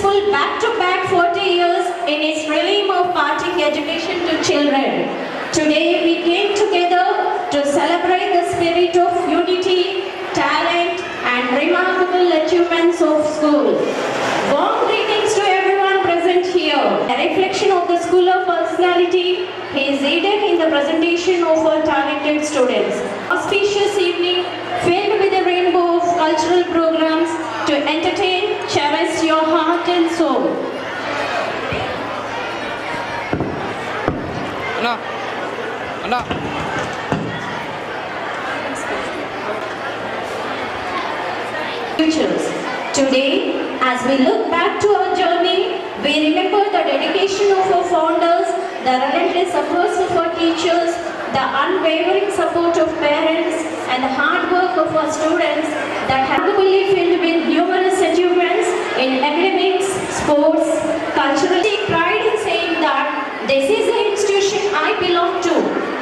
successful back-to-back 40 years in its realm of imparting education to children. Today we came together to celebrate the spirit of unity, talent and remarkable achievements of school. Warm greetings to everyone present here. A reflection of the school of personality is aided in the presentation of our talented students. Auspicious evening filled with a rainbow of cultural programs to entertain, cherish your heart and soul. Anna. Futures. Today, as we look back to our journey, we remember the dedication of our founders, the relentless efforts of our teachers, the unwavering support of parents, and the hard work of our students that have been filled with numerous achievements in academics, sports, cultural. I take pride in saying that this is the institution I belong to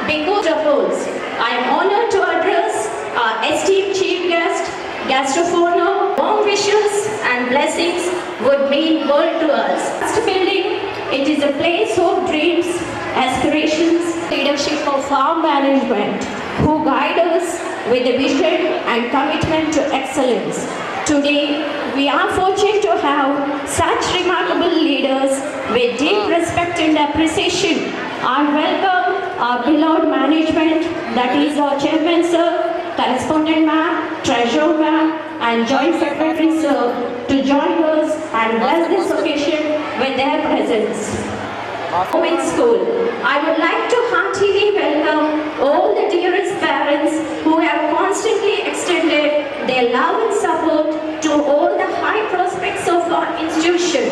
because of us. I am honored to address our esteemed chief guest, guest of honor. Warm wishes and blessings would mean world to us. First building, it is a place of dreams, aspirations, leadership of our management who guide us with a vision and commitment to excellence. Today, we are fortunate to have such remarkable leaders with deep respect and appreciation. I welcome our beloved management, that is our chairman sir, correspondent ma'am, treasurer ma'am, and joint secretary sir, to join us and bless this occasion with their presence. Women's School. I would like to heartily welcome all the dearest parents who have constantly extended their love and support to all the high prospects of our institution.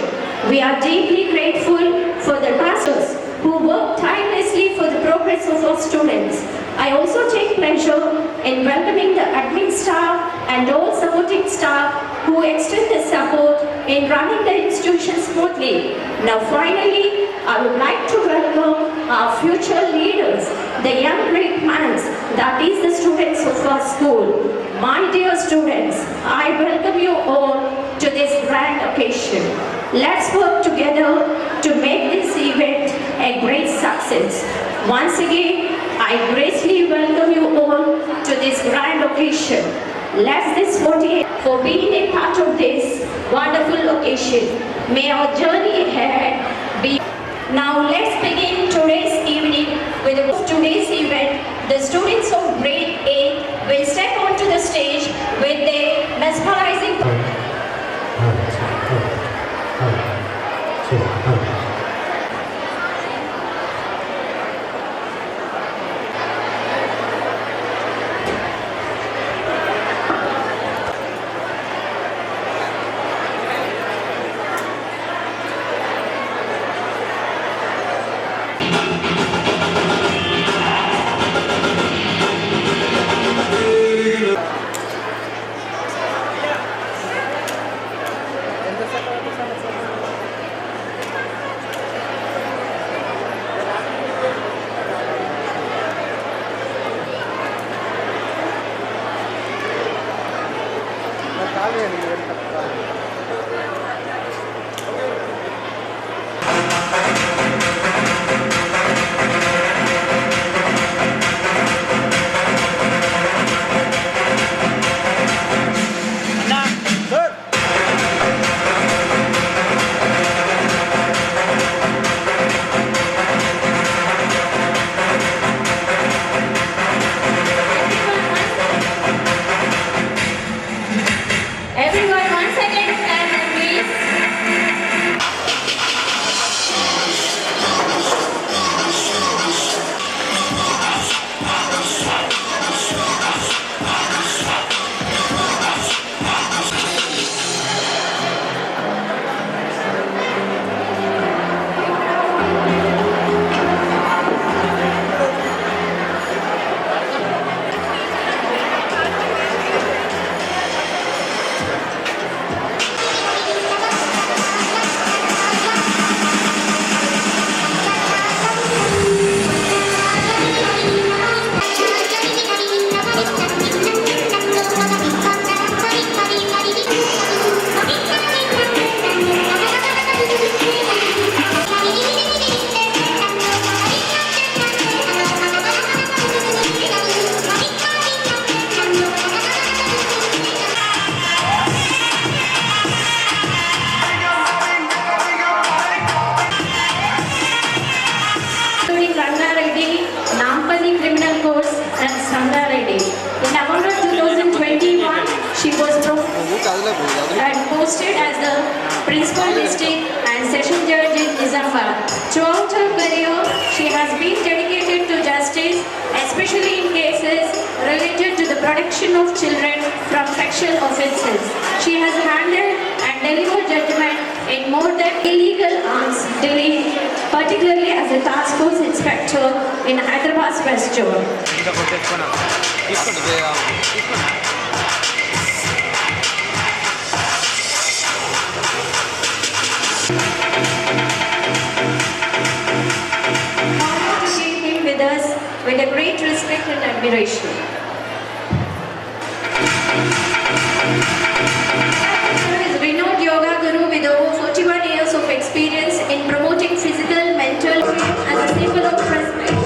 We are deeply grateful for the masters who work tirelessly for the progress of our students. I also take pleasure in welcoming the admin staff and all supporting staff who extend their support in running the institution smoothly. Now finally, I would like to welcome our future leaders, the young great minds, that is the students of our school. My dear students, I welcome you all to this grand occasion. Let's work together to make this event a great success. Once again, I graciously welcome you all to this grand occasion. Let's this 48 for being a part of this wonderful occasion. May our journey ahead be. Now let's begin today's evening with today's event. The students of grade 8 will step onto the stage with their mesmerizing. especially in cases related to the protection of children from sexual offences. She has handled and delivered judgment in more than illegal arms dealing, particularly as a task force inspector in Hyderabad's West Zone. ఇంకా కొంచెం తీసుకున్నా తీసుకుంటా With us with a great respect and admiration. He is renowned yoga guru with over 41 years of experience in promoting physical, mental as a symbol of respect.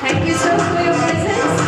Thank you so for your presence.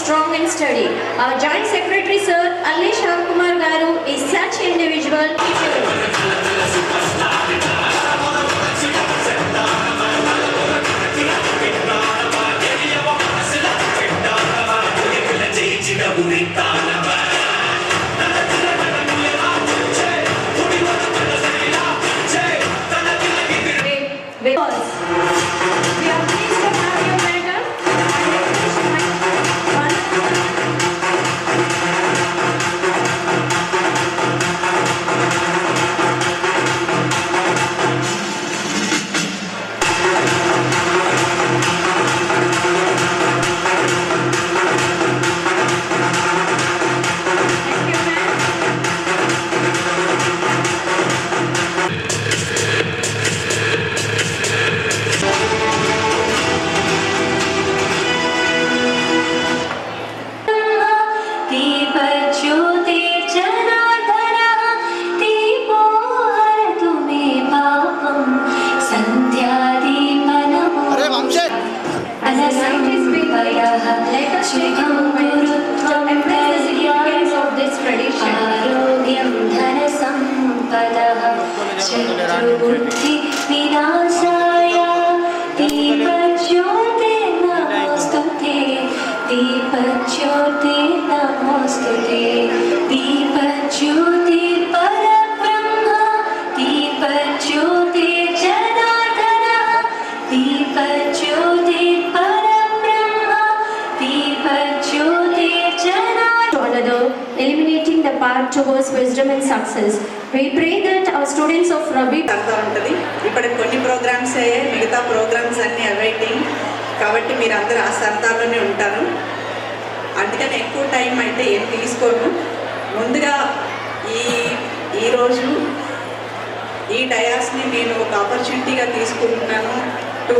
Strong and steady. Our Joint Secretary Sir Ali Shamkumar Garu is such an individual. We are pleased to have you, madam. Eliminating the path towards wisdom and success. We pray that our students of Rabi ఉంటుంది. ఇప్పుడు కొన్ని programmes అయ్యాయి, మిగతా programmes అన్నీ awaiting కాబట్టి మీరు అందరూ ఆ సరదాలోనే ఉంటారు. అందుకని ఎక్కువ టైం అయితే ఏం తీసుకోను. ముందుగా ఈరోజు ఈ డయాస్ని నేను ఒక ఆపర్చునిటీగా తీసుకుంటున్నాను to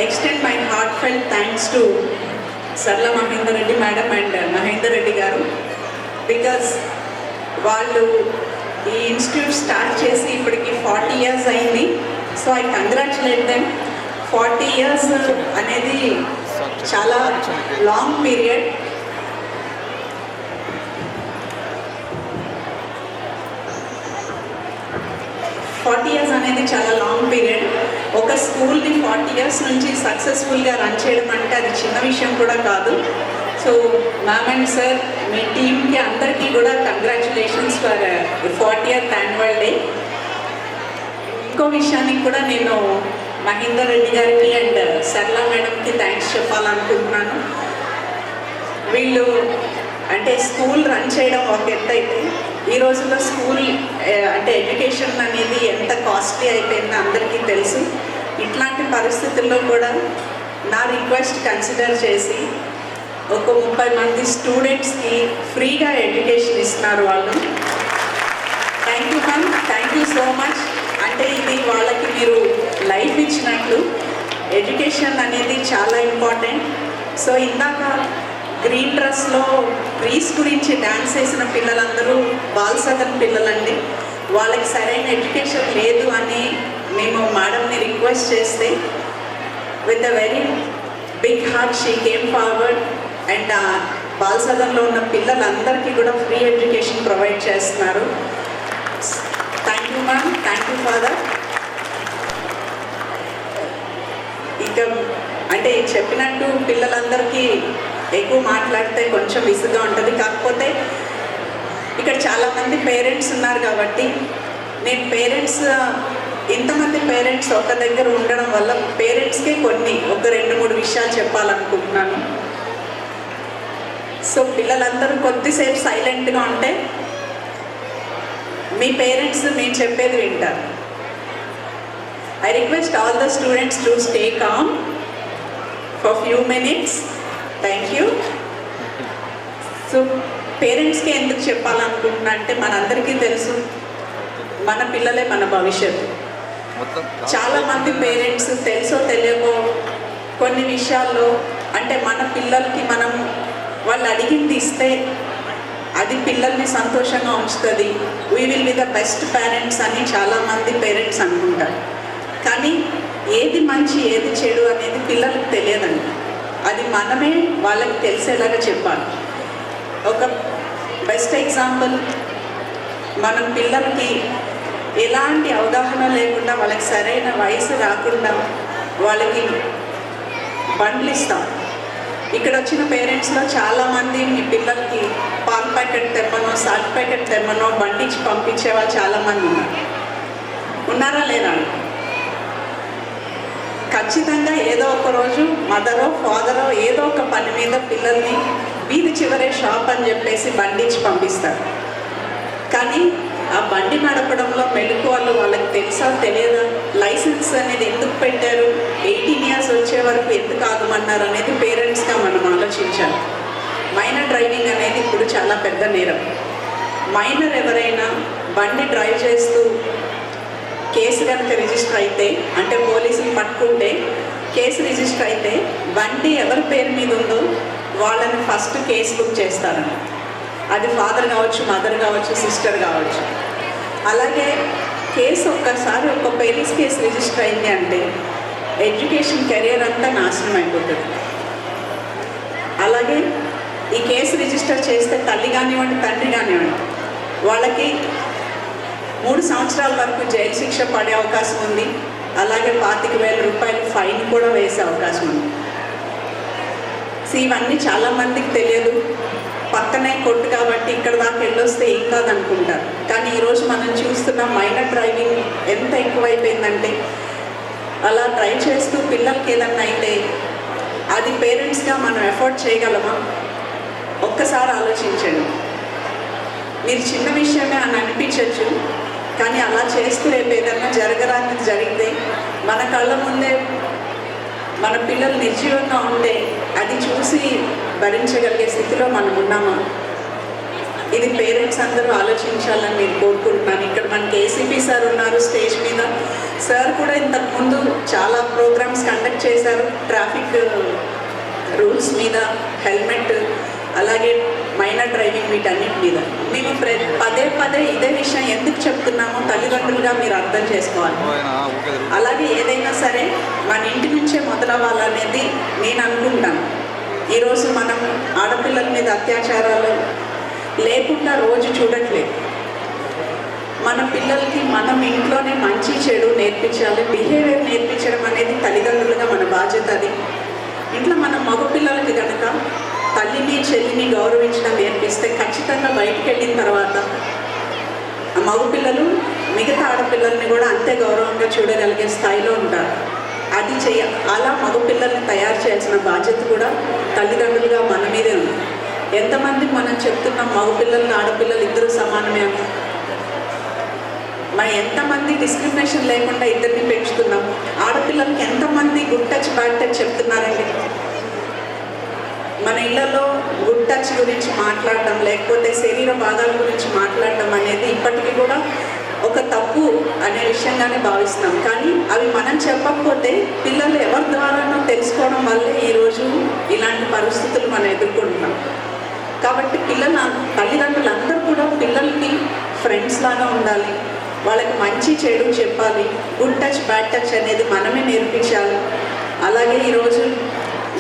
extend my heart felt thanks to Sarla Mahender Reddy madam and Mahender Reddy గారు. బికాజ్ వాళ్ళు ఈ ఇన్స్టిట్యూట్ స్టార్ట్ చేసి ఇప్పటికి 40 years అయింది. So I congratulate them. 40 years అనేది చాలా లాంగ్ పీరియడ్. అనేది చాలా లాంగ్ పీరియడ్. ఒక స్కూల్ని 40 years నుంచి సక్సెస్ఫుల్గా రన్ చేయడం అంటే అది చిన్న విషయం కూడా కాదు. సో మ్యామ్ అండ్ సార్, మీ టీమ్కి అందరికీ కూడా congratulations for 40th annual day. ఇంకో విషయానికి కూడా నేను మహేందర్ రెడ్డి గారికి అండ్ సర్లా మేడంకి థ్యాంక్స్ చెప్పాలనుకుంటున్నాను. వీళ్ళు అంటే స్కూల్ రన్ చేయడం ఒక ఎత్తు అయితే ఈ రోజుల్లో స్కూల్ అంటే ఎడ్యుకేషన్ అనేది ఎంత కాస్ట్లీ అయిపోయిందో అందరికీ తెలుసు. ఇట్లాంటి పరిస్థితుల్లో కూడా నా రిక్వెస్ట్ కన్సిడర్ చేసి ఒక 30 మంది స్టూడెంట్స్కి ఫ్రీగా ఎడ్యుకేషన్ ఇస్తున్నారు వాళ్ళు. Thank you ma'am, thank you so much. అంటే ఇది వాళ్ళకి మీరు లైఫ్ ఇచ్చినట్లు. ఎడ్యుకేషన్ అనేది చాలా ఇంపార్టెంట్. సో ఇందాక గ్రీన్ డ్రెస్లో ట్రీస్ గురించి డ్యాన్స్ వేసిన పిల్లలందరూ బాలసదన్ పిల్లలండి. వాళ్ళకి సరైన ఎడ్యుకేషన్ లేదు అని మేము మేడంని రిక్వెస్ట్ చేస్తే with a very big heart she came forward and బాలసదన్లో ఉన్న పిల్లలందరికీ కూడా ఫ్రీ ఎడ్యుకేషన్ ప్రొవైడ్ చేస్తున్నారు. Thank you ma'am, thank you father. ఇక అంటే చెప్పినట్టు పిల్లలందరికీ ఎక్కువ మాట్లాడితే కొంచెం విసుగ్గా ఉంటుంది. కాకపోతే ఇక్కడ చాలామంది పేరెంట్స్ ఉన్నారు కాబట్టి నేను ఇంతమంది పేరెంట్స్ ఒక దగ్గర ఉండడం వల్ల పేరెంట్స్కే ఒక 2-3 విషయాలు చెప్పాలనుకుంటున్నాను. సో పిల్లలందరూ కొద్దిసేపు సైలెంట్గా ఉంటే మీ పేరెంట్స్ మేము చెప్పేది వింటారు. I request all the students to stay calm for few minutes. Thank you. So పేరెంట్స్కి ఎందుకు చెప్పాలనుకుంటున్నా అంటే మనందరికీ తెలుసు మన పిల్లలే మన భవిష్యత్తు. చాలామంది పేరెంట్స్ తెలుసో తెలియకో కొన్ని విషయాల్లో అంటే మన పిల్లలకి మనం వాళ్ళు అడిగింది ఇస్తే అది పిల్లల్ని సంతోషంగా ఉంచుతుంది, we will be the best parents అని చాలామంది పేరెంట్స్ అనుకుంటారు. కానీ ఏది మంచి ఏది చెడు అనేది పిల్లలకు తెలియదండి. అది మనమే వాళ్ళకి తెలిసేలాగా చెప్పాలి. ఒక బెస్ట్ ఎగ్జాంపుల్, మనం పిల్లలకి ఎలాంటి అవగాహన లేకుండా వాళ్ళకి సరైన వయసు రాకుండా వాళ్ళకి బండ్లు ఇస్తాం. ఇక్కడ వచ్చిన పేరెంట్స్లో చాలామంది మీ పిల్లలకి పాల ప్యాకెట్ తెమ్మనో సాల్ట్ ప్యాకెట్ తెమ్మనో బండిచ్చి పంపించే వాళ్ళు చాలామంది ఉన్నారా లేరా? ఖచ్చితంగా ఏదో ఒక రోజు మదరో ఫాదరో ఏదో ఒక పని మీద పిల్లల్ని వీధి చివరే షాప్ అని చెప్పేసి బండిచ్చి పంపిస్తారు. కానీ ఆ బండి నడపడంలో మెలకువలు వాళ్ళకి తెలుసా తెలియదా? లైసెన్స్ అనేది ఎందుకు పెట్టారు, 18 years వచ్చే వరకు ఎందుకు ఆగమన్నారు అనేది పేరెంట్స్గా మనం ఆలోచించాలి. మైనర్ డ్రైవింగ్ అనేది ఇప్పుడు చాలా పెద్ద నేరం. మైనర్ ఎవరైనా బండి డ్రైవ్ చేస్తూ కేసు కనుక రిజిస్టర్ అయితే అంటే పోలీసులు పట్టుకుంటే కేసు రిజిస్టర్ అయితే బండి ఎవరి పేరు మీద ఉందో వాళ్ళని ఫస్ట్ కేసు బుక్ చేస్తారని. అది ఫాదర్ కావచ్చు, మదర్ కావచ్చు, సిస్టర్ కావచ్చు. అలాగే కేసు ఒక్కసారి ఒక పోలీస్ కేసు రిజిస్టర్ అయింది అంటే ఎడ్యుకేషన్ కెరియర్ అంతా నాశనం అయిపోతుంది. అలాగే ఈ కేసు రిజిస్టర్ చేస్తే తల్లి కానివ్వండి తండ్రి కానివ్వండి వాళ్ళకి 3 సంవత్సరాల వరకు జైలు శిక్ష పడే అవకాశం ఉంది. అలాగే 25,000 రూపాయలు ఫైన్ కూడా వేసే అవకాశం ఉంది. ఇవన్నీ చాలామందికి తెలియదు. పక్కనే కొట్టు కాబట్టి ఇక్కడ దాకా వెళ్ళొస్తే ఏం కాదనుకుంటారు. కానీ ఈరోజు మనం చూస్తున్న మైనర్ డ్రైవింగ్ ఎంత ఎక్కువైపోయిందంటే అలా డ్రైవ్ చేస్తూ పిల్లలకి ఏదన్నా అయితే అది పేరెంట్స్గా మనం ఎఫోర్డ్ చేయగలమా? ఒక్కసారి ఆలోచించండి. మీరు చిన్న విషయమే అని అనిపించవచ్చు, కానీ అలా చేస్తూ రేపు ఏదన్నా జరగరానిది జరిగితే మన కళ్ళ ముందే మన పిల్లలు నిర్జీవంగా ఉంటే అది చూసి భరించగలిగే స్థితిలో మనం ఉన్నామా? ఇది పేరెంట్స్ అందరూ ఆలోచించాలని నేను కోరుకుంటున్నాను. ఇక్కడ మనకి ఏసీపీ సార్ ఉన్నారు స్టేజ్ మీద. సార్ కూడా ఇంతకుముందు చాలా ప్రోగ్రామ్స్ కండక్ట్ చేశారు ట్రాఫిక్ రూల్స్ మీద, హెల్మెట్, అలాగే మైనర్ డ్రైవింగ్ వీటన్నిటి మీద. మేము పదే ఇదే విషయం ఎందుకు చెప్తున్నామో తల్లిదండ్రులుగా మీరు అర్థం చేసుకోవాలి. అలాగే ఏదైనా సరే మన ఇంటి నుంచే మొదలవ్వాలనేది నేను అనుకుంటాను. ఈరోజు మనం ఆడపిల్లల మీద అత్యాచారాలు లేకుండా రోజు చూడట్లేదు. మన పిల్లలకి మనం ఇంట్లోనే మంచి చెడు నేర్పించాలి. బిహేవియర్ నేర్పించడం అనేది తల్లిదండ్రులుగా మన బాధ్యత. అది ఇంట్లో మన మగపిల్లలకి కనుక తల్లిని చెల్లిని గౌరవించడం నేర్పిస్తే ఖచ్చితంగా బయటికి వెళ్ళిన తర్వాత ఆ మగపిల్లలు మిగతా ఆడపిల్లల్ని కూడా అంతే గౌరవంగా చూడగలిగే స్థాయిలో ఉంటారు. అది అలా మగపిల్లల్ని తయారు చేయాల్సిన బాధ్యత కూడా తల్లిదండ్రులుగా మన మీదే ఉంది. ఎంతమందికి మనం చెప్తున్నాం మగపిల్లలు ఆడపిల్లలు ఇద్దరు సమానమే అని? మనం ఎంతమంది డిస్క్రిమినేషన్ లేకుండా ఇద్దరిని పెంచుతున్నాం? ఆడపిల్లలకి ఎంతమంది గుడ్ టచ్ బ్యాడ్ టచ్ చెప్తున్నారండి? మన ఇళ్లలో గుడ్ టచ్ గురించి మాట్లాడటం లేకపోతే శరీర భాగాల గురించి మాట్లాడటం అనేది ఇప్పటికీ కూడా ఒక తప్పు తప్పు అనే విషయంగానే భావిస్తున్నాం. కానీ అవి మనం చెప్పకపోతే పిల్లలు ఎవరి ద్వారానో తెలుసుకోవడం వల్లే ఈరోజు ఇలాంటి పరిస్థితులు మనం ఎదుర్కొంటున్నాం. కాబట్టి తల్లిదండ్రులందరూ కూడా పిల్లలకి ఫ్రెండ్స్ లాగా ఉండాలి, వాళ్ళకి మంచి చెడు చెప్పాలి, గుడ్ టచ్ బ్యాడ్ టచ్ అనేది మనమే నేర్పించాలి. అలాగే ఈరోజు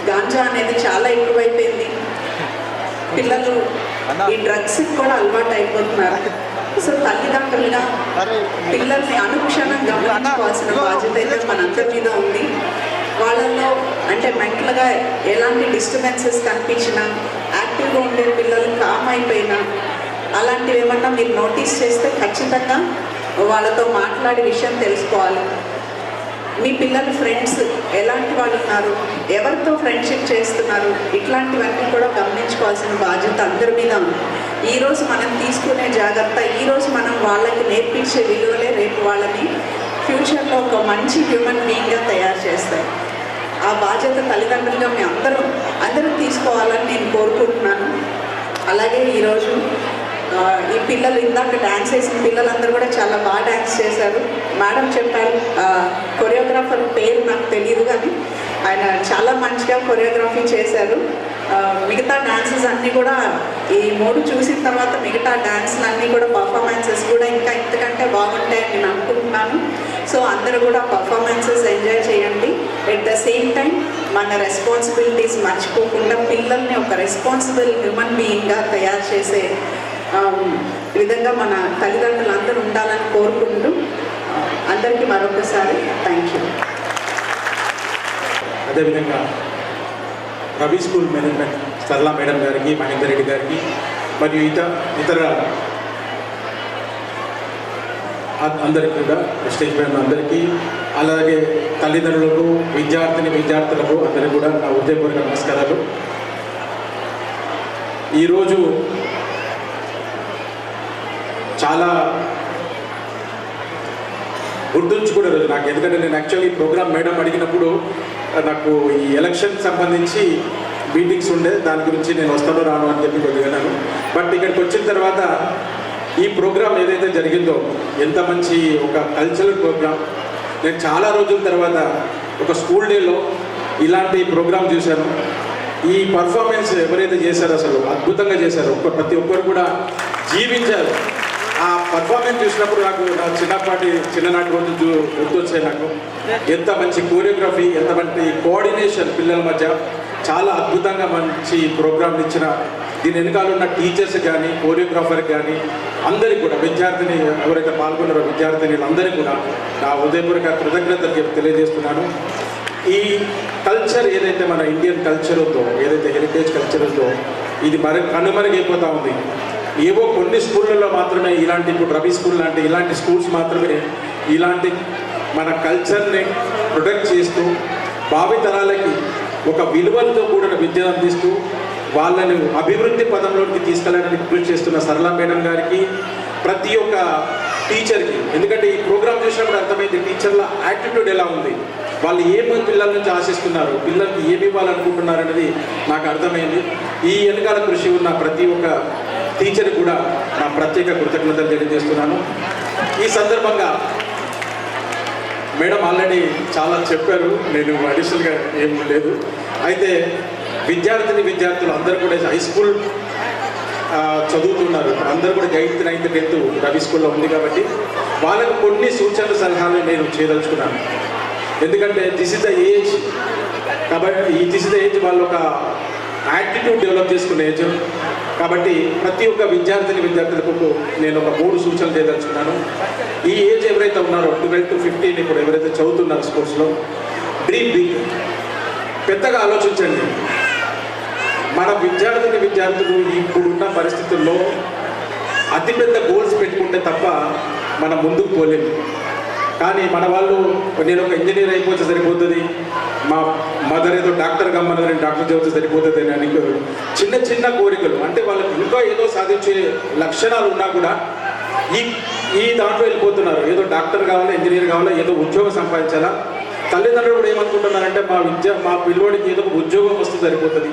గాంజా అనేది చాలా ఎక్కువైపోయింది, పిల్లలు ఈ డ్రగ్స్కి కూడా అలవాటు అయిపోతున్నారు. సో తల్లిదండ్రులుగా పిల్లల్ని అనుక్షణం గమనించుకోవాల్సిన బాధ్యత అయితే మనందరి మీద ఉంది. వాళ్ళల్లో అంటే మెంటల్గా ఎలాంటి డిస్టర్బెన్సెస్ కనిపించినా, యాక్టివ్గా ఉండే పిల్లలు కామ్ అయిపోయినా, అలాంటివి ఏమన్నా మీరు నోటీస్ చేస్తే ఖచ్చితంగా వాళ్ళతో మాట్లాడే విషయం తెలుసుకోవాలి. మీ పిల్లల ఫ్రెండ్స్ ఎలాంటి వాళ్ళు ఉన్నారు, ఎవరితో ఫ్రెండ్షిప్ చేస్తున్నారు, ఇట్లాంటివన్నీ కూడా గమనించుకోవాల్సిన బాధ్యత అందరి మీద ఉంది. ఈరోజు మనం తీసుకునే జాగ్రత్త, ఈరోజు మనం వాళ్ళకి నేర్పించే విలువలే రేపు వాళ్ళని ఫ్యూచర్లో ఒక మంచి హ్యూమన్ బీయింగ్గా తయారు చేస్తాయి. ఆ బాధ్యత తల్లిదండ్రులుగా మీ అందరూ తీసుకోవాలని నేను కోరుకుంటున్నాను. అలాగే ఈరోజు ఈ పిల్లలు ఇందాక డ్యాన్స్ చేసిన పిల్లలందరూ కూడా చాలా బాగా డ్యాన్స్ చేశారు. మేడం చెప్పారు, కొరియోగ్రాఫర్ పేరు నాకు తెలియదు కానీ ఆయన చాలా మంచిగా కొరియోగ్రఫీ చేశారు. మిగతా డాన్సెస్ అన్నీ కూడా ఈ 3 చూసిన తర్వాత మిగతా డాన్స్లు అన్నీ కూడా పర్ఫార్మెన్సెస్ కూడా ఇంకా ఇంతకంటే బాగుంటాయని నేను అనుకుంటున్నాను. సో అందరూ కూడా పర్ఫార్మెన్సెస్ ఎంజాయ్ చేయండి. ఎట్ ద సేమ్ టైం మన రెస్పాన్సిబిలిటీస్ మర్చిపోకుండా పిల్లల్ని ఒక రెస్పాన్సిబుల్ హ్యూమన్ బీయింగ్గా తయారు చేసే విధంగా మన తల్లిదండ్రులు అందరూ ఉండాలని కోరుకుంటూ అందరికీ మరొకసారి థ్యాంక్ యూ. అదేవిధంగా రవి స్కూల్ మేనేజ్మెంట్ సరళ మేడం గారికి, మహేందర్ రెడ్డి గారికి మరియు ఇతర అందరికీ కూడా స్టేజ్ పైన అందరికీ, అలాగే తల్లిదండ్రులకు, విద్యార్థులకు అందరికీ కూడా నా హృదయపూర్వక నమస్కారాలు. ఈరోజు చాలా గుర్తుంచుకునే రోజు నాకు, ఎందుకంటే నేను యాక్చువల్లీ ప్రోగ్రామ్ మేడం అడిగినప్పుడు నాకు ఈ ఎలక్షన్ సంబంధించి మీటింగ్స్ ఉండే, దాని గురించి నేను వస్తాను రాను అని చెప్పి కొద్దిగా విన్నాను. బట్ ఇక్కడికి వచ్చిన తర్వాత ఈ ప్రోగ్రామ్ ఏదైతే జరిగిందో ఎంత మంచి ఒక కల్చరల్ ప్రోగ్రామ్. నేను చాలా రోజుల తర్వాత ఒక స్కూల్ డేలో ఇలాంటి ప్రోగ్రామ్ చూశాను. ఈ పర్ఫార్మెన్స్ ఎవరైతే చేశారో అసలు అద్భుతంగా చేశారు. ప్రతి ఒక్కరు కూడా జీవించారు. ఆ పర్ఫార్మెన్స్ చూసినప్పుడు నాకు నా చిన్ననాటి రోజు గుర్తొచ్చాయి. నాకు ఎంత మంచి కోరియోగ్రఫీ, ఎంత మంచి కోఆర్డినేషన్ పిల్లల మధ్య, చాలా అద్భుతంగా మంచి ప్రోగ్రాంలు ఇచ్చిన దీని వెనకాల ఉన్న టీచర్స్ కానీ, కోరియోగ్రాఫర్ కానీ అందరికీ కూడా, విద్యార్థిని ఎవరైతే పాల్గొన్నారో విద్యార్థినులందరికీ కూడా నా హృదయపూర్వక కృతజ్ఞతలు తెలియజేస్తున్నాను. ఈ కల్చర్ ఏదైతే మన ఇండియన్ కల్చర్ ఉందో, ఏదైతే హెరిటేజ్ కల్చర్ ఉందో, ఇది కనుమరుగైపోతూ ఉంది. ఏవో కొన్ని స్కూళ్ళల్లో మాత్రమే ఇలాంటి, ఇప్పుడు రవి స్కూల్ లాంటి ఇలాంటి స్కూల్స్ మాత్రమే ఇలాంటి మన కల్చర్ని ప్రొటెక్ట్ చేస్తూ భావితరాలకి ఒక విలువలతో కూడిన విద్యను అందిస్తూ వాళ్ళని అభివృద్ధి పదంలోకి తీసుకెళ్ళడానికి కృషి చేస్తున్న సరళ మేడం గారికి, ప్రతి ఒక్క టీచర్కి, ఎందుకంటే ఈ ప్రోగ్రామ్ చూసినప్పుడు అర్థమైంది టీచర్ల యాటిట్యూడ్ ఎలా ఉంది, వాళ్ళు ఏమి పిల్లల నుంచి ఆశిస్తున్నారు, పిల్లలకి ఏమి ఇవ్వాలనుకుంటున్నారు అనేది నాకు అర్థమైంది. ఈ వెనకాల కృషి ఉన్న ప్రతి ఒక్క టీచర్ కూడా నా ప్రత్యేక కృతజ్ఞతలు తెలియజేస్తున్నాను. ఈ సందర్భంగా మేడం ఆల్రెడీ చాలా చెప్పారు, నేను అడిషనల్గా ఏం లేదు. అయితే విద్యార్థులు అందరూ కూడా హై స్కూల్ చదువుతున్నారు, అందరూ కూడా 8th, 9th, 10th రవి స్కూల్లో ఉంది కాబట్టి వాళ్ళకు కొన్ని సూచనలు సలహాలు నేను చేయదలుచుకున్నాను. ఎందుకంటే దిస్ ఇస్ ద ఏజ్, కాబట్టి దిస్ ఇస్ ద ఏజ్ వాళ్ళు ఒక యాటిట్యూడ్ డెవలప్ చేసుకునే ఏజ్. కాబట్టి ప్రతి ఒక్క విద్యార్థులకు నేను ఒక 3 సూచనలు చేయదలుచుకున్నాను. ఈ ఏజ్ ఎవరైతే ఉన్నారో 12 to 15 ఇప్పుడు ఎవరైతే చదువుతున్నారు స్పోర్ట్స్లో, డ్రీమ్ బిగ్, పెద్దగా ఆలోచించండి. మన విద్యార్థులు ఇప్పుడున్న పరిస్థితుల్లో అతిపెద్ద గోల్స్ పెట్టుకుంటే తప్ప మనం ముందుకు పోలేము. కానీ మన వాళ్ళు, నేను ఒక ఇంజనీర్ అయిపోతే సరిపోతుంది, మా మదర్ ఏదో డాక్టర్ కమ్మని నేను డాక్టర్ చదివితే సరిపోతుంది అని చిన్న చిన్న కోరికలు, అంటే వాళ్ళకి ఇంకా ఏదో సాధించే లక్షణాలు ఉన్నా కూడా ఈ దాంట్లో వెళ్ళిపోతున్నారు. ఏదో డాక్టర్ కావాలా, ఇంజనీర్ కావాలా, ఏదో ఉద్యోగం సంపాదించాలా. తల్లిదండ్రులు కూడా ఏమనుకుంటున్నారంటే మా పిల్లోడికి ఏదో ఒక ఉద్యోగం వస్తే సరిపోతుంది,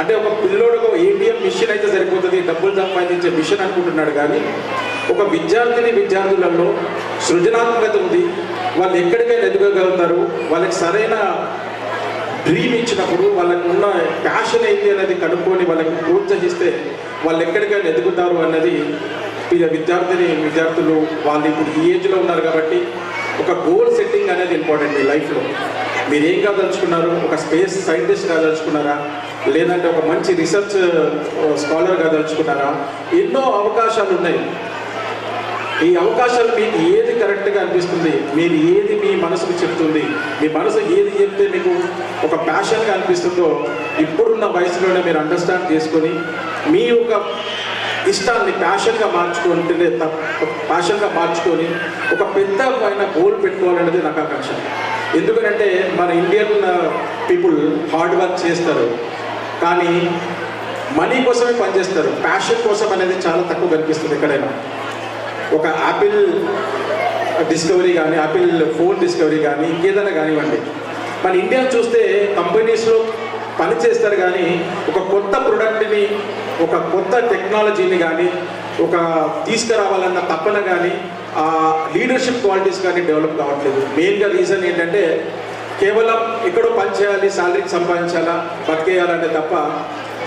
అంటే ఒక పిల్లోడికి ATM మిషన్ అయితే సరిపోతుంది, డబ్బులు సంపాదించే మిషన్ అనుకుంటున్నాడు. కానీ ఒక విద్యార్థులలో సృజనాత్మకత ఉంది, వాళ్ళు ఎక్కడికైనా ఎదగలుగుతారు, వాళ్ళకి సరైన డ్రీమ్ ఇచ్చినప్పుడు వాళ్ళకు ఉన్న ప్యాషన్ ఏంటి అనేది కనుక్కొని వాళ్ళకి ప్రోత్సహిస్తే వాళ్ళు ఎక్కడికైనా ఎదుగుతారు అన్నది విద్యార్థులు వాళ్ళు ఇప్పుడు ఈ ఏజ్లో ఉన్నారు కాబట్టి ఒక గోల్ సెట్టింగ్ అనేది ఇంపార్టెంట్ మీ లైఫ్లో. మీరు ఏం కాదలుచుకున్నారు, ఒక స్పేస్ సైంటిస్ట్ కాదలుచుకున్నారా, లేదంటే ఒక మంచి రీసెర్చ్ స్కాలర్ కాదలుచుకున్నారా, ఎన్నో అవకాశాలు ఉన్నాయి. ఈ అవకాశాలు మీకు ఏది కరెక్ట్గా అనిపిస్తుంది, మీరు ఏది మీ మనసుకు చెప్తుంది, మీ మనసు ఏది చెప్తే మీకు ఒక ప్యాషన్గా అనిపిస్తుందో ఇప్పుడున్న వయసులోనే మీరు అండర్స్టాండ్ చేసుకొని మీ యొక్క ఇష్టాన్ని ప్యాషన్గా మార్చుకొని ఒక పెద్ద పైన గోల్ పెట్టుకోవాలనేది నాకు ఆకాంక్ష. ఎందుకంటే మన ఇండియన్ పీపుల్ హార్డ్ వర్క్ చేస్తారు, కానీ మనీ కోసమే పనిచేస్తారు. ప్యాషన్ కోసం అనేది చాలా తక్కువ కనిపిస్తుంది ఎక్కడైనా. ఒక యాపిల్ డిస్కవరీ కానీ, యాపిల్ ఫోన్ డిస్కవరీ కానీ, ఇంకేదైనా కానివ్వండి, మన ఇండియా చూస్తే కంపెనీస్లో పని చేస్తారు కానీ ఒక కొత్త ప్రొడక్ట్ని, ఒక కొత్త టెక్నాలజీని కానీ ఒక తీసుకురావాలన్న తపన కానీ ఆ లీడర్షిప్ క్వాలిటీస్ కానీ డెవలప్ కావట్లేదు. మెయిన్గా రీజన్ ఏంటంటే కేవలం ఎక్కడో పని చేయాలి, శాలరీకి సంపాదించాలా, బతికేయాలంటే తప్ప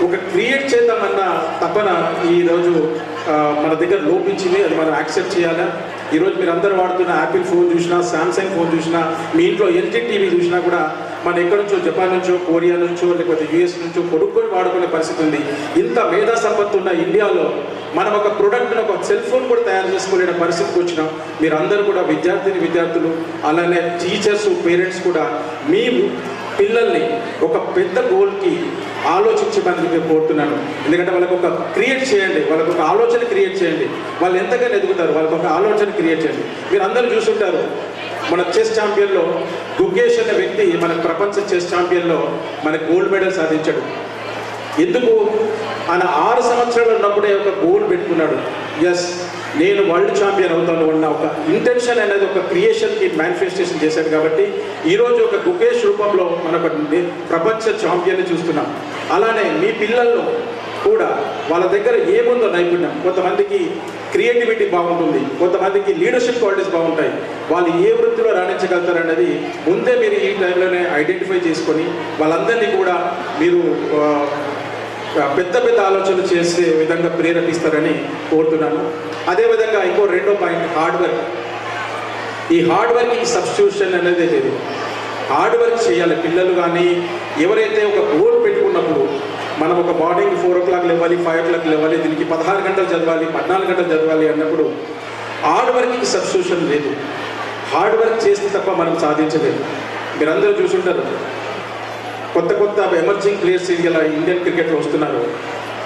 ఒక క్రియేట్ చేద్దామన్న తపన ఈరోజు మన దగ్గర లోపించింది. అది మనం యాక్సెప్ట్ చేయాలా. ఈరోజు మీరు అందరూ వాడుతున్న యాపిల్ ఫోన్ చూసినా, శాంసంగ్ ఫోన్ చూసినా, మీ ఇంట్లో ఎల్జీ టీవీ చూసినా కూడా మనం ఎక్కడి నుంచో, జపాన్ నుంచో, కొరియా నుంచో, లేకపోతే యూఎస్ నుంచో కొనుక్కొని వాడుకునే పరిస్థితి ఉంది. ఇంత మేధా సంపత్తి ఉన్న ఇండియాలో మనం ఒక ప్రోడక్ట్ని, ఒక సెల్ ఫోన్ కూడా తయారు చేసుకోలేని పరిస్థితికి వచ్చినాం. మీరు అందరూ కూడా విద్యార్థులు, అలానే టీచర్స్, పేరెంట్స్ కూడా మీ పిల్లల్ని ఒక పెద్ద గోల్కి ఆలోచించమని నేను కోరుతున్నాను. ఎందుకంటే వాళ్ళకు ఒక క్రియేట్ చేయండి, వాళ్ళకు ఒక ఆలోచన క్రియేట్ చేయండి. వాళ్ళు ఎంతగానో ఎదుగుతారు, వాళ్ళకు ఒక ఆలోచన క్రియేట్ చేయండి. మీరు అందరూ చూసుంటారు, మన చెస్ ఛాంపియన్లో గుగేష్ అనే వ్యక్తి మన ప్రపంచ చెస్ ఛాంపియన్లో మనకు గోల్డ్ మెడల్ సాధించాడు. ఎందుకు? ఆయన 6 సంవత్సరాలు ఉన్నప్పుడే ఒక గోల్ పెట్టుకున్నాడు. ఎస్, నేను వరల్డ్ ఛాంపియన్ అవుతాను అన్న ఒక ఇంటెన్షన్ అనేది, ఒక క్రియేషన్కి మేనిఫెస్టేషన్ చేశాడు. కాబట్టి ఈరోజు ఒక గుగేష్ రూపంలో మన ఒక ప్రపంచ ఛాంపియన్ని చూస్తున్నాం. అలానే మీ పిల్లల్లో కూడా వాళ్ళ దగ్గర ఏముందో నైపుణ్యం, కొంతమందికి క్రియేటివిటీ బాగుంటుంది, కొంతమందికి లీడర్షిప్ క్వాలిటీస్ బాగుంటాయి, వాళ్ళు ఏ వృత్తిలో రాణించగలుగుతారు అనేది ముందే మీరు ఈ టైంలోనే ఐడెంటిఫై చేసుకొని వాళ్ళందరినీ కూడా మీరు పెద్ద ఆలోచనలు చేసే విధంగా ప్రేరేపిస్తారని కోరుతున్నాను. అదేవిధంగా ఇంకో రెండో పాయింట్, హార్డ్ వర్క్. ఈ హార్డ్ వర్క్కి సబ్స్టిట్యూషన్ అనేది లేదు. హార్డ్ వర్క్ చేయాలి. పిల్లలు కానీ ఎవరైతే ఒక గోల్ పెట్టుకున్నప్పుడు మనం ఒక మార్నింగ్ 4 o'clock లేవాలి, 5 o'clock లేవాలి, దీనికి 16 గంటలు చదవాలి, 14 గంటలు చదవాలి అన్నప్పుడు హార్డ్ వర్క్కి సబ్స్టిట్యూషన్ లేదు. హార్డ్ వర్క్ చేస్తే తప్ప మనం సాధించలేదు. మీరందరూ చూసుంటారు, కొత్త ఎమర్జింగ్ ప్లేయర్స్ ఇలా ఇండియన్ క్రికెట్లో వస్తున్నారు.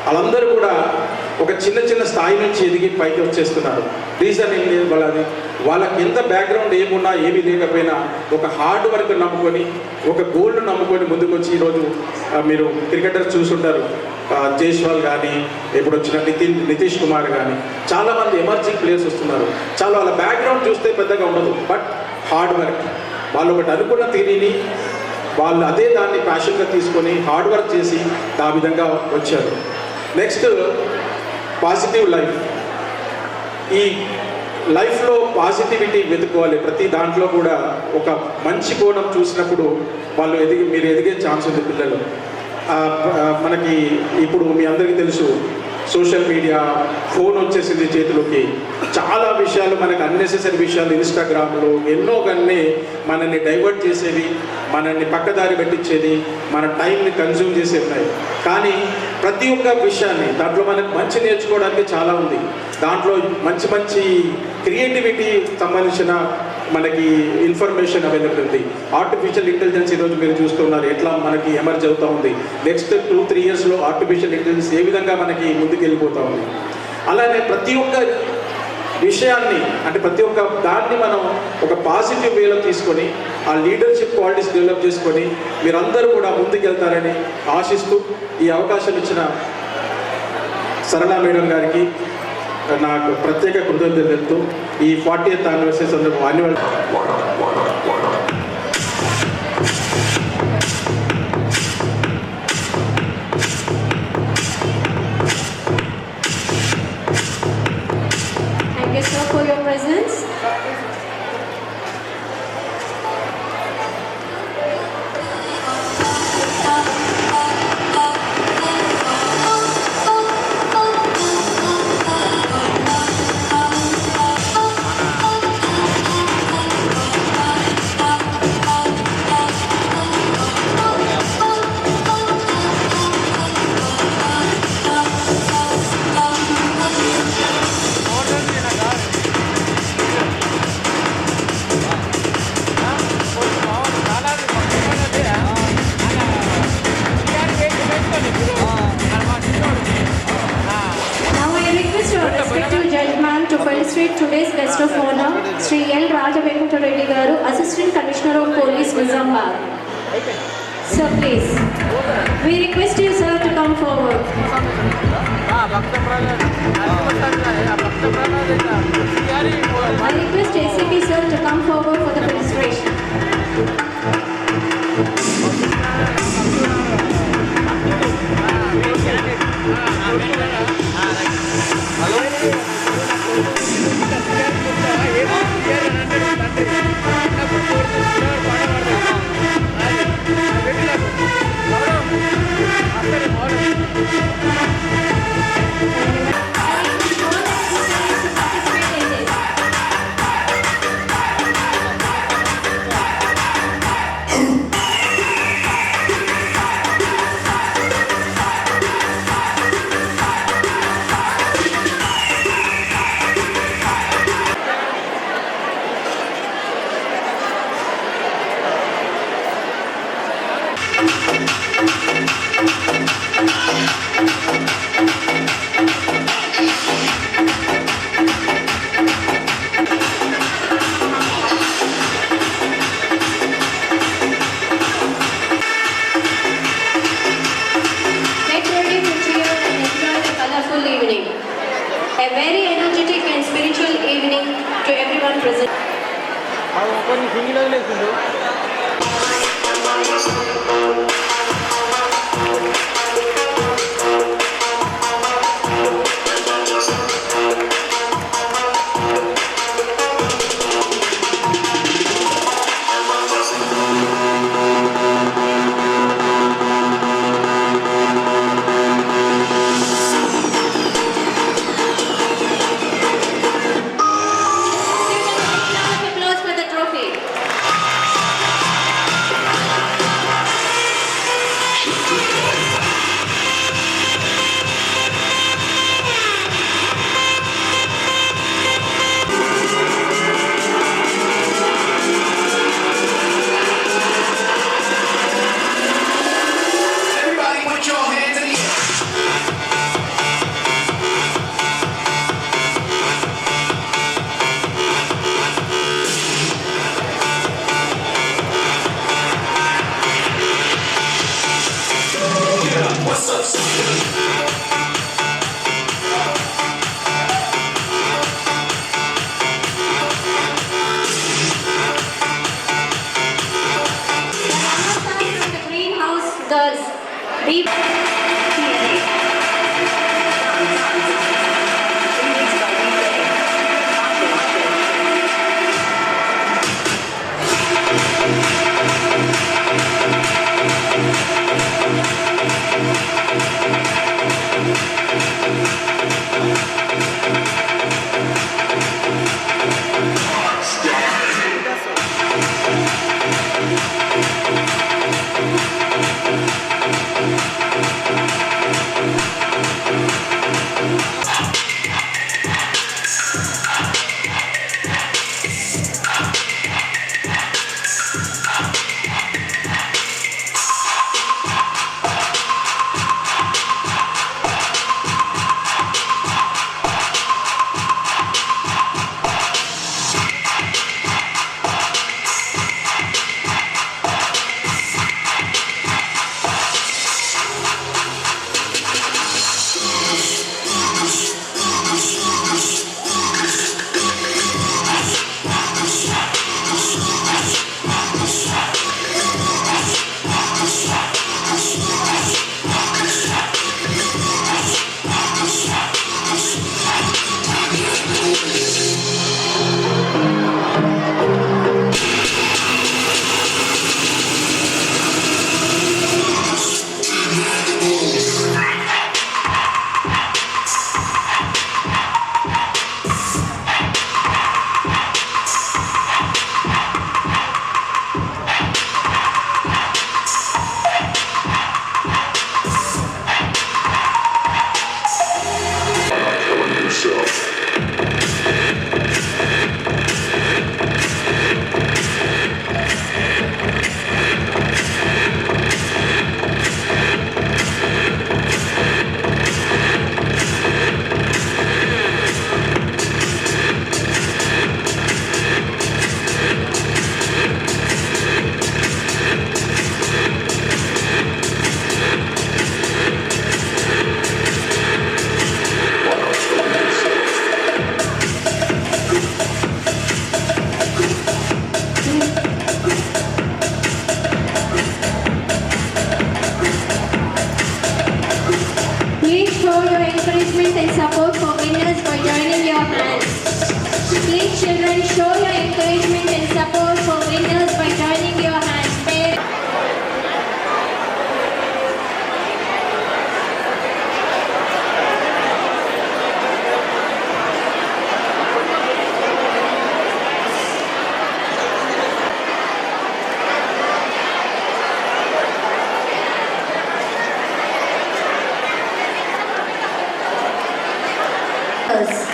వాళ్ళందరూ కూడా ఒక చిన్న స్థాయి నుంచి ఎదిగి పైకి వచ్చేస్తున్నారు. రీజన్ ఏం లేదు, వాళ్ళకి ఎంత బ్యాక్గ్రౌండ్ ఏమున్నా ఏమీ లేకపోయినా ఒక హార్డ్ వర్క్ నమ్ముకొని, ఒక గోల్ను నమ్ముకొని ముందుకు వచ్చి ఈరోజు మీరు క్రికెటర్స్ చూసుంటారు, జైస్వాల్ కానీ, ఇప్పుడు వచ్చిన నితీష్ కుమార్ కానీ, చాలామంది ఎమర్జింగ్ ప్లేయర్స్ వస్తున్నారు. చాలా వాళ్ళ బ్యాక్గ్రౌండ్ చూస్తే పెద్దగా ఉండదు, బట్ హార్డ్ వర్క్. వాళ్ళు ఒకటి అనుకున్న తీరిని వాళ్ళు అదే దాన్ని ప్యాషన్గా తీసుకొని హార్డ్ వర్క్ చేసి ఆ విధంగా వచ్చారు. Next, positive life. ఈ లైఫ్లో పాజిటివిటీ వెతుక్కోవాలి. ప్రతి దాంట్లో కూడా ఒక మంచి కోణం చూసినప్పుడు వాళ్ళు మీరు ఎదిగే ఛాన్స్ ఉంది. పిల్లలు మనకి ఇప్పుడు మీ అందరికీ తెలుసు, సోషల్ మీడియా, ఫోన్ వచ్చేసింది చేతిలోకి. చాలా విషయాలు మనకు అన్నెసెసరీ విషయాలు ఇన్స్టాగ్రామ్లో ఎన్నో కన్నీ మనల్ని డైవర్ట్ చేసేవి, మనల్ని పక్కదారి పెట్టించేది, మన టైంని కన్జ్యూమ్ చేసే ఉన్నాయి. కానీ ప్రతి ఒక్క విషయాన్ని దాంట్లో మనకు మంచి నేర్చుకోవడానికి చాలా ఉంది. దాంట్లో మంచి క్రియేటివిటీ సంబంధించిన మనకి ఇన్ఫర్మేషన్ అవైలబుల్ ఉంది. ఆర్టిఫిషియల్ ఇంటెలిజెన్స్ ఈరోజు మీరు చూస్తున్నారు ఎట్లా మనకి ఎమర్జ్ అవుతూ ఉంది. నెక్స్ట్ 2-3 ఇయర్స్లో ఆర్టిఫిషియల్ ఇంటెలిజెన్స్ ఏ విధంగా మనకి ముందుకు వెళ్ళిపోతూ ఉంది. అలానే ప్రతి ఒక్క విషయాన్ని, అంటే ప్రతి ఒక్క దాన్ని మనం ఒక పాజిటివ్ వేలో తీసుకొని ఆ లీడర్షిప్ క్వాలిటీస్ డెవలప్ చేసుకొని మీరందరూ కూడా ముందుకెళ్తారని ఆశిస్తూ ఈ అవకాశం ఇచ్చిన సరళ మేడం గారికి నాకు ప్రత్యేక కృతజ్ఞతలు తెలుపుతూ ఈ 40th anniversary సందర్భంగా annual Thank respective judgment to felicitate today's guest of honor, Sri L. Raja Venkata Reddy Garu, Assistant Commissioner of Police, Nizamabad. Sir, please. We request you, sir, to come forward. I request ACP, sir, to come forward for the felicitation. Get ready to cheer and enjoy the colorful evening. A very energetic and spiritual evening to everyone present. కొన్ని single వదిలేసిండు Applause for the trophy. winners by joining your hands. Please children, show your encouragement and support for winners by joining your hands. Parents,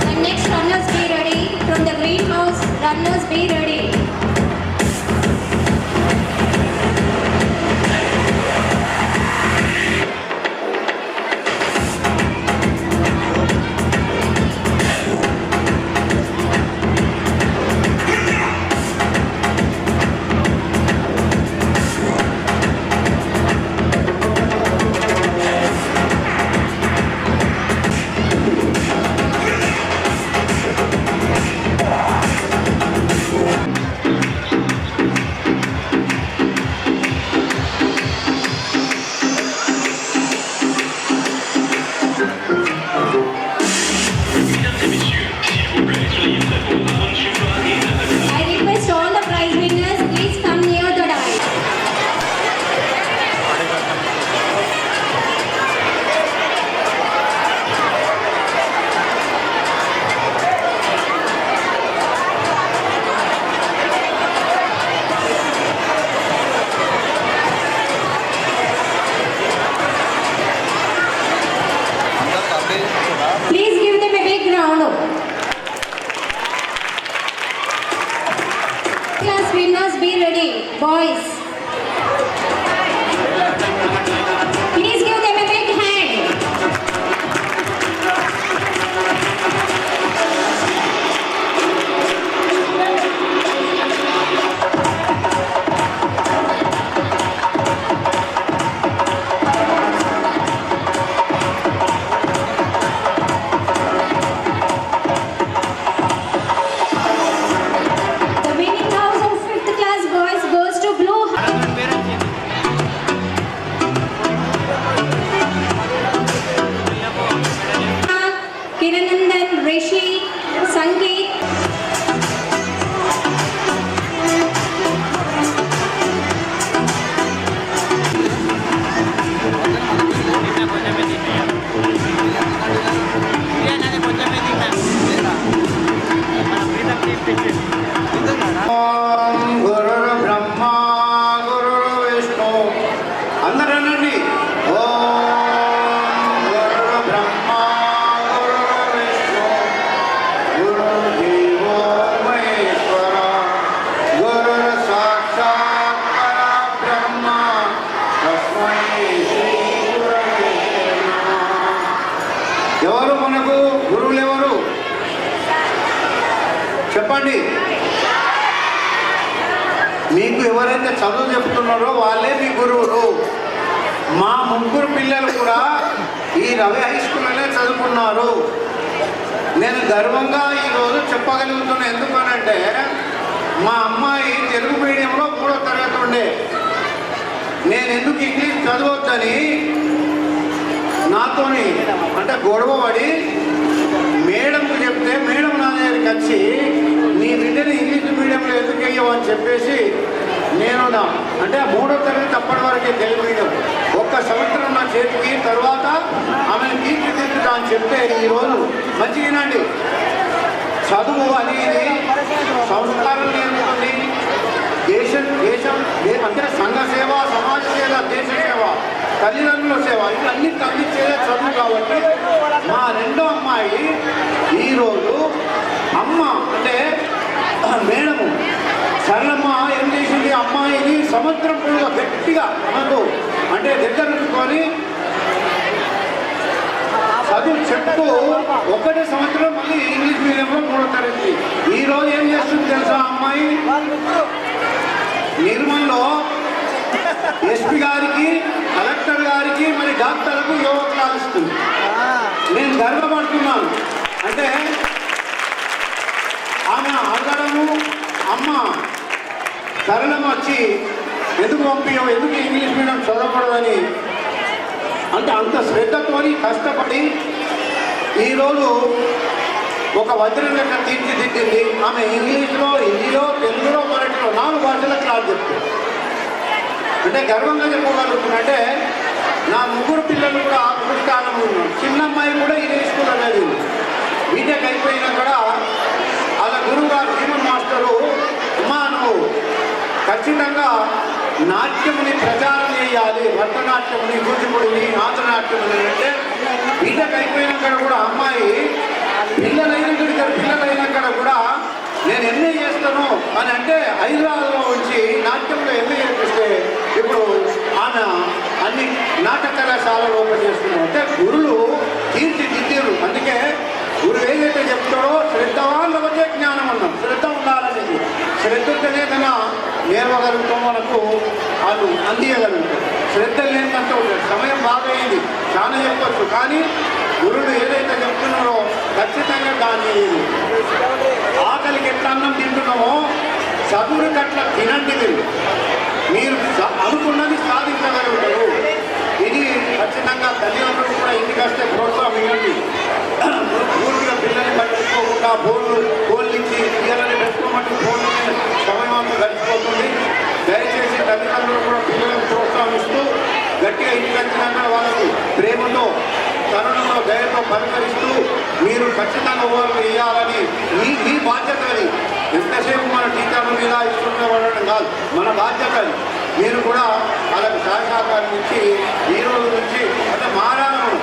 the next runners be ready. From the greenhouse, runners be ready. I request all the prize winners, please come near the dais. Please give them a big round. Class winners be ready, boys. Please give them a big hand. The winning house of 5th class boys goes to Blue House. ఓం గురుర్ బ్రహ్మ గురుర్ విష్ణు అందరూ అనండి. ఓం గురుర్ బ్రహ్మ గురుర్ విష్ణు గురుర్దేవో మహేశ్వర గురుర్ సాక్షాత్ పరబ్రహ్మ తస్మై శ్రీ గురవే నమః. ఎవరు మనకు గురువులు ఎవరు చెప్పండి. మీకు ఎవరైతే చదువు చెప్తున్నారో వాళ్ళే మీ గురువులు. మా ముగ్గురు పిల్లలు కూడా ఈ రవి హై స్కూల్లోనే చదువుకున్నారు. నేను గర్వంగా ఈరోజు చెప్పగలుగుతున్నా. ఎందుకనంటే మా అమ్మాయి తెలుగు మీడియంలో 3వ తరగతి ఉండే. నేను ఎందుకు ఇంగ్లీష్ చదవచ్చని నాతోని అంటే గొడవ పడి మేడంకు చెప్తే మేడం నా దగ్గరికి వచ్చి నీ బిడ్డని ఇంగ్లీష్ మీడియంలో ఎందుకు వేయవు అని చెప్పేసి నేను అంటే 3వ తరగతి అప్పటి వరకే తెలుగు మీడియం 1 సంవత్సరం నా చేతికి తర్వాత ఆమెను తీర్చిదిద్దుతా అని చెప్తే ఈరోజు మంచిగానండి. చదువు అనేది సంస్కారం నేర్పుతుంది. దేశం అంటే సంఘ సేవ, సమాజ సేవ, దేశ సేవ, తల్లిదండ్రుల సేవ ఇవన్నీ అందించేదే చదువు. కాబట్టి మా రెండో అమ్మాయి ఈరోజు అమ్మ అంటే మేడము సరళమ్మ ఏం చేసింది, అమ్మాయిని సంవత్సరం పొడుగా గట్టిగా మనకు అంటే దగ్గర ఉంచుకొని చదువు చెప్తూ 1 సంవత్సరం మళ్ళీ ఇంగ్లీష్ మీడియంలో 3వ తరగతి. ఈరోజు ఏం చేస్తుంది తెలుసా అమ్మాయి, నిర్మల్లో ఎస్పీ గారికి, కలెక్టర్ గారికి, మరి డాక్టర్లకు యోగా క్లాస్ ఇస్తుంది. నేను గర్వపడుతున్నాను. అంటే ఆమె అడగడము అమ్మ సరళం వచ్చి ఎందుకు పంపించావు, ఎందుకు ఇంగ్లీష్ మీడియం చదవకూడదని అంటే అంత శ్రద్ధతోని కష్టపడి ఈరోజు ఒక వజ్రంగా తీర్చిదిద్దింది. ఆమె ఇంగ్లీష్లో, హిందీలో, తెలుగులో, మరాఠీలో 4 భాషల క్లాస్ చెప్తుంది. అంటే గర్వంగా చెప్పగలుగుతున్నా. అంటే నా ముగ్గురు పిల్లలు కూడా పురస్కారం ఉన్నారు. చిన్న అమ్మాయి కూడా ఇదే స్కూల్ అనేది బీటెక్ అయిపోయినా కూడా వాళ్ళ గురువు గారు జీవన్ మాస్టరు అమ్మా నువ్వు ఖచ్చితంగా నాట్యముని ప్రచారం చేయాలి, భరతనాట్యముని, కూచిపూడిని, నాట్యముని అంటే బీటెక్ అయిపోయినాక కూడా అమ్మాయి పిల్లలైనాక కూడా నేను ఎంఏ చేస్తాను అని అంటే హైదరాబాద్లో వచ్చి నాట్యంలో ఎంఏ చేపిస్తే ఇప్పుడు ఆమె అన్ని నాటక కళాశాలలో ఓపెన్ చేస్తున్నాం. అంటే గురులు తీర్చిదిద్దారు. అందుకే గురువు ఏదైతే చెప్తాడో శ్రద్ధవాళ్ళ వచ్చే జ్ఞానం అన్నాం. శ్రద్ధ ఉండాలనేది. శ్రద్ధ ఉంటేనే కన్నా నేర్వగలుగుతాం, మనకు వాళ్ళు అందియగలుగుతాం. శ్రద్ధ లేనంత ఉంటుంది. సమయం బాగా అయింది, చాలా చెప్పచ్చు. కానీ గురుడు ఏదైతే చెప్తున్నారో ఖచ్చితంగా దాన్ని ఆకలికి ఎట్లా అన్నం తింటున్నామో చదువుకి అట్లా తినండి. మీరు అనుకున్నది సాధించగలుగుతారు. ఇది ఖచ్చితంగా తల్లిదండ్రులు కూడా ఇంటికి వస్తే ప్రోత్సాహం ఇవ్వండి. పూర్తిగా పిల్లల్ని పట్టించుకోకుండా ఫోన్లు ఇచ్చి పిల్లలని పెట్టుకోమంటే ఫోన్లు సమయం అంతా గడిచిపోతుంది. దయచేసి తల్లిదండ్రులు కూడా పిల్లలకు ప్రోత్సాహం ఇస్తూ గట్టిగా ఇంటికి వచ్చినాక వాళ్ళకు ప్రేమతో, తరుణంలో, ధైర్యంతో పలకరిస్తూ మీరు ఖచ్చితంగా ఓవర్లు వేయాలని మీ బాధ్యత. అది ఎంతసేపు మన టీచర్ల మీద ఇష్టంగా పడడం కాదు, మన బాధ్యత. అది మీరు కూడా వాళ్ళకి సహకారం ఇచ్చి ఈ రోజు నుంచి అంటే మారాలను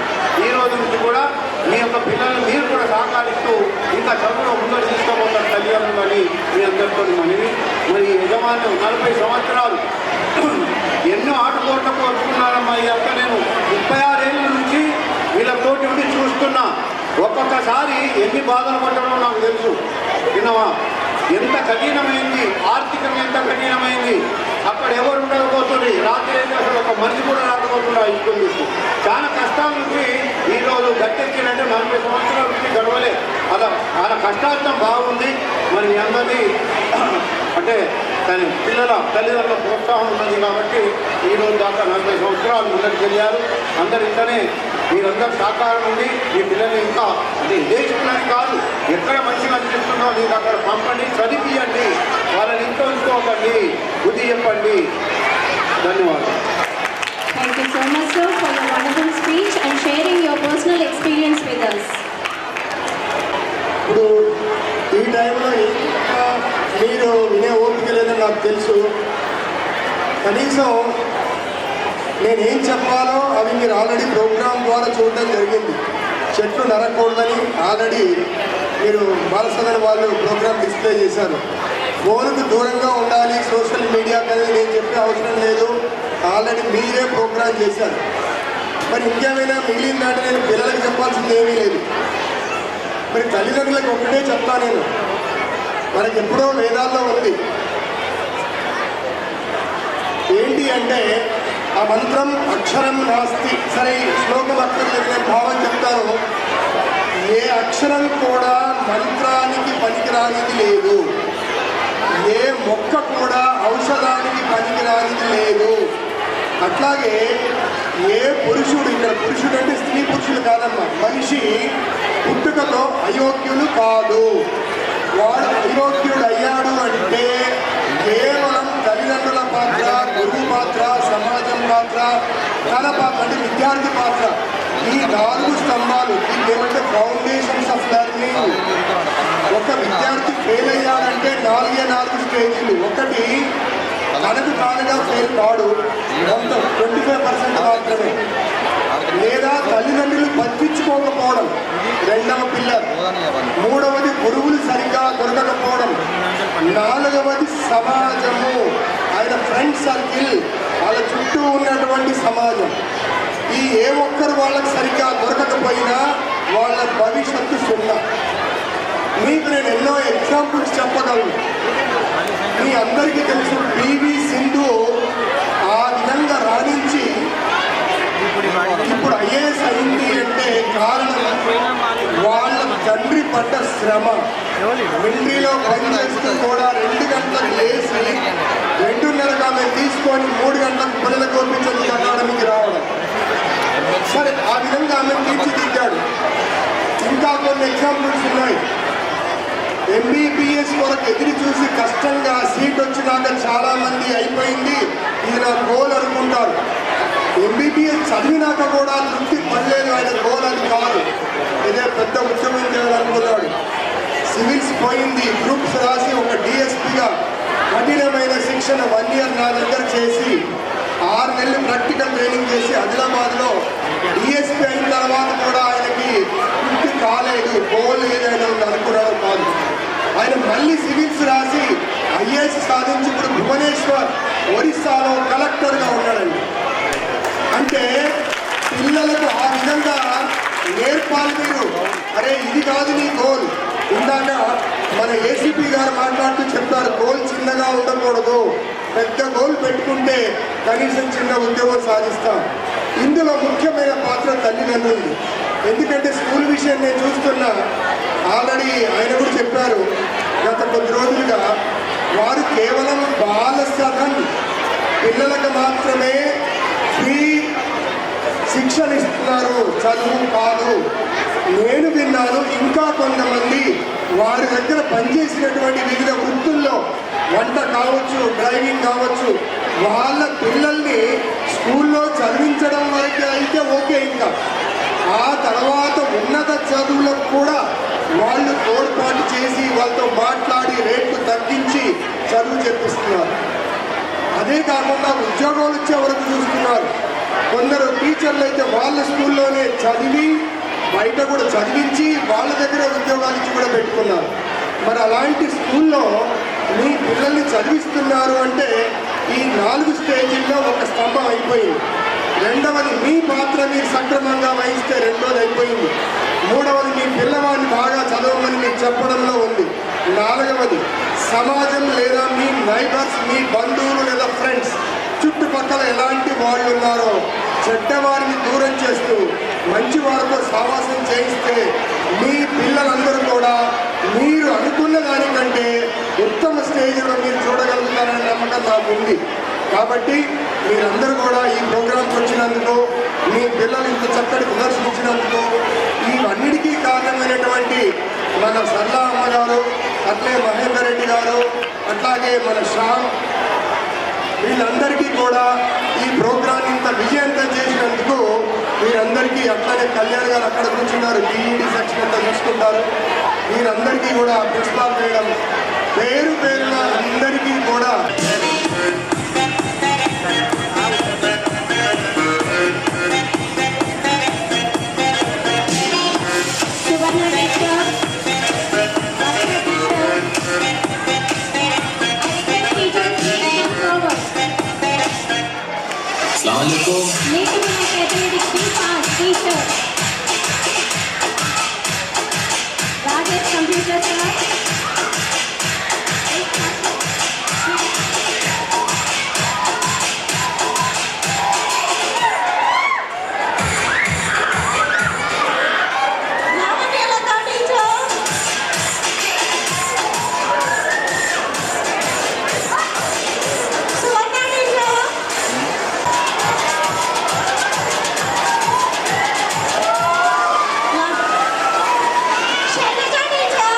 ఈ రోజు నుంచి కూడా మీ యొక్క పిల్లల్ని మీరు కూడా సహకరిస్తూ ఇంకా చదువులో ముందు తీసుకోబోతారు తల్లిదండ్రులు అని మీ అందరితో మనవి. మరి యజమానులు 40 సంవత్సరాలు ఎన్నో ఆటపోట్లకు వస్తున్నారమ్మా. ఇదంతా నేను 36 ఏళ్ళ నుంచి వీళ్ళతోటి ఉండి చూస్తున్నా. ఒక్కొక్కసారి ఎన్ని బాధలు పడ్డారో నాకు తెలుసు. విన్నవా ఎంత కఠినమైంది, ఆర్థికంగా ఎంత కఠినమైంది. అక్కడ ఎవరు ఉండకపోతుంది, రాత్రి అయితే అసలు ఒక మనిషి కూడా రాకపోకుండా ఇస్తుంది. చాలా కష్టాల నుంచి ఈరోజు గట్టెక్కినంటే 40 సంవత్సరాల నుంచి గడవలే. అలా కష్టార్థం బాగుంది. మరి మీ అందరినీ అంటే కానీ పిల్లల తల్లిదండ్రుల ప్రోత్సాహం ఉన్నది కాబట్టి ఈరోజు దాకా 40 సంవత్సరాలు ముందరికి వెళ్ళారు. అందరు ఇంటనే మీరందరూ సహకారం ఉంది. మీ పిల్లల్ని ఇంకా అంటే ఇదే స్కూల్ కాదు, ఎక్కడ మంచిగా అనిపిస్తుందో మీకు అక్కడ పంపండి, చదివియండి, వాళ్ళని ఇంట్లో ఉంచుకోకండి, బుద్ధి చెప్పండి. ధన్యవాదాలు. Thank you so much, sir, for your wonderful speech and sharing your personal experience with us. ఇప్పుడు ఈ టైంలో నాకు తెలుసు. కనీసం నేనేం చెప్పాలో అవి మీరు ఆల్రెడీ ప్రోగ్రామ్ ద్వారా చూడడం జరిగింది. చెట్లు నరకూడదని ఆల్రెడీ మీరు బాలసదన్ వాళ్ళు ప్రోగ్రామ్ డిస్ప్లే చేశారు. ఫోన్కు దూరంగా ఉండాలి, సోషల్ మీడియా అనేది నేను చెప్పే అవసరం లేదు, ఆల్రెడీ మీరే ప్రోగ్రామ్ చేశారు. మరి ఇంకేమైనా మిగిలిందంటే నేను పిల్లలకు చెప్పాల్సింది ఏమీ లేదు. మరి తల్లిదండ్రులకు ఒకటే చెప్తా నేను, మనకి ఎప్పుడో వేదాల్లో ఉంది ఏంటి అంటే ఆ మంత్రం అక్షరం నాస్తి. సరే శ్లోకం అక్కర్లేదు, నేను భావం చెప్తాను. ఏ అక్షరం కూడా మంత్రానికి పనికిరానిది లేదు, ఏ మొక్క కూడా ఔషధానికి పనికిరానిది లేదు. అట్లాగే ఏ పురుషుడు, ఇక్కడ పురుషుడు అంటే స్త్రీ పురుషులు కాదమ్మా, మనిషి పుట్టుకతో అయోగ్యులు కాదు. వాడు అయోగ్యుడు అయ్యాడు అంటే కేవలం తల్లిదండ్రుల పాత్ర, గురువు పాత్ర, సమాజం పాత్ర, తన పాత్ర అంటే విద్యార్థి పాత్ర, ఈ 4 స్తంభాలు, ఏమంటే ఫౌండేషన్స్ ఆఫ్ లెర్నింగ్. ఒక విద్యార్థి ఫెయిల్ అయ్యాడంటే 4 స్టేజీలు. ఒకటి తనకు తానుగా ఫెయిల్ కాడు, మొత్తం 25% మాత్రమే. లేదా తల్లిదండ్రులు పట్టించుకోకపోవడం, 2వ పిల్లర్. 3వది గురువులు సరిగ్గా దొరకకపోవడం. 4వది సమాజము, ఆయన ఫ్రెండ్ సర్కిల్, వాళ్ళ చుట్టూ ఉన్నటువంటి సమాజం. ఈ ఏ ఒక్కరు వాళ్ళకి సరిగ్గా దొరకకపోయినా వాళ్ళ భవిష్యత్తు సున్నా. మీకు నేను ఎన్నో ఎగ్జాంపుల్స్ చెప్పగలను. మీ అందరికీ తెలుసు పివి సింధు ఆ విధంగా రాణించి ఇప్పుడు ఐఏఎస్ అయింది అంటే కారణం వాళ్ళ తండ్రి పడ్డ శ్రమ. మిలిటరీలో పనిచేస్తూ కూడా 2 గంటలకు లేచి 2:30 ఆమె తీసుకొని 3 గంటలకు పిల్లలకు పంపించే అకాడమీకి రావడం. సరే ఆ విధంగా ఆమె తీర్చిదిద్దాడు. ఇంకా కొన్ని ఎగ్జాంపుల్స్ ఉన్నాయి. ఎంబీబీఎస్ కొరకు ఎదురు చూసి కష్టంగా సీట్ వచ్చినాక చాలా మంది అయిపోయింది ఇది నా గోల్ అనుకుంటారు. ఎంబీబీఎస్ చదివినాక కూడా తృప్తి పడలేదు, ఆయన గోల్ అది కాదు, ఇదే పెద్ద ఉద్యోగం చేయాలనుకున్నాడు. సివిల్స్ పోయింది, గ్రూప్స్ రాసి ఒక డిఎస్పీగా కఠినమైన శిక్షణ 1 ఇయర్ నా దగ్గర చేసి 6 నెలలు ప్రాక్టికల్ ట్రైనింగ్ చేసి ఆదిలాబాద్లో డిఎస్పీ అయిన తర్వాత కూడా ఆయనకి తృప్తి కాలేదు, గోల్ ఏదైనా అనుకున్నాడు కాదు. ఆయన మళ్ళీ సివిల్స్ రాసి ఐఏఎస్ సాధించి ఇప్పుడు భువనేశ్వర్ ఒరిస్సాలో కలెక్టర్గా ఉన్నాడండి. అంటే పిల్లలకు ఆ విధంగా నేర్పాలి మీరు. అరే ఇది కాదు నీ గోల్. ఇందాక మన ఏసీపీ గారు మాట్లాడుతూ చెప్పారు, గోల్ చిన్నగా ఉండకూడదు, పెద్ద గోల్ పెట్టుకుంటే కనీసం చిన్న ఉద్యోగం సాధిస్తాం. ఇందులో ముఖ్యమైన పాత్ర తల్లిదండ్రులు. ఎందుకంటే స్కూల్ విషయం నేను చూస్తున్నా, ఆల్రెడీ ఆయన కూడా చెప్పారు గత కొద్ది రోజులుగా, వారు కేవలం బాల సదన్ పిల్లలకు మాత్రమే ఫ్రీ శిక్షణ ఇస్తున్నారు, చదువు కాదు. నేను విన్నాను ఇంకా కొంతమంది వారి దగ్గర పనిచేసినటువంటి వివిధ వృత్తుల్లో, వంట కావచ్చు, డ్రైవింగ్ కావచ్చు, వాళ్ళ పిల్లల్ని స్కూల్లో చదివించడం వరకు అయితే ఓకే, ఇంకా ఆ తర్వాత ఉన్నత చదువులకు కూడా వాళ్ళు తోడ్పాటు చేసి వాళ్ళతో మాట్లాడి రేట్లు తగ్గించి చదువు చెప్పిస్తున్నారు. అదే కాకుండా ఉద్యోగాలు వచ్చే వరకు చూస్తున్నారు. కొందరు టీచర్లు అయితే వాళ్ళ స్కూల్లోనే చదివి బయట కూడా చదివించి వాళ్ళ దగ్గర ఉద్యోగాలు ఇచ్చి కూడా పెట్టుకున్నారు. మరి అలాంటి స్కూల్లో మీ పిల్లల్ని చదివిస్తున్నారు అంటే ఈ 4 స్టేజీల్లో ఒక స్తంభం అయిపోయింది. 2వది మీ పాత్ర మీరు సక్రమంగా వహిస్తే 2వది అయిపోయింది. 3వది మీ పిల్లవాడిని బాగా చదవమని మీకు చెప్పడంలో ఉంది. 4వది సమాజం లేదా మీ నైబర్స్, మీ బంధువులు లేదా ఫ్రెండ్స్, చుట్టుపక్కల ఎలాంటి వాళ్ళు ఉన్నారో చెడ్డవారిని దూరం చేస్తూ మంచి వారితో సావాసం చేయిస్తే మీ పిల్లలందరూ కూడా మీరు అనుకున్న దానికంటే ఉత్తమ స్టేజ్లో మీరు చూడగలుగుతారనే నమ్మకం నాకు ఉంది. కాబట్టి మీరందరూ కూడా ఈ ప్రోగ్రాంకి వచ్చినందుకు, మీ పిల్లలు ఇంత చక్కటి ప్రదర్శించినందుకు, ఇవన్నిటికీ కారణమైనటువంటి మన సరళా అమ్మ గారు, అట్లే మహేందర్ రెడ్డి గారు, అట్లాగే మన శ్యామ్, వీళ్ళందరికీ కూడా ఈ ప్రోగ్రాం ఇంత విజయంతం చేసినందుకు మీరందరికీ, అట్లానే కళ్యాణ్ గారు అక్కడ కూర్చున్నారు, బీఈడి సెక్షన్ అంతా చూసుకుంటారు, మీరందరికీ కూడా ప్రిన్సిపాల్ మేడం, పేరు పేరున అందరికీ కూడా Suvarna teacher, Bhavya teacher, teachers come forward. अस्सलामुअलैकुम। Meeting in academic be fast, teacher. Rajesh computer sir. Lavanyalata teacher. Suvarna teacher. Shailaja teacher.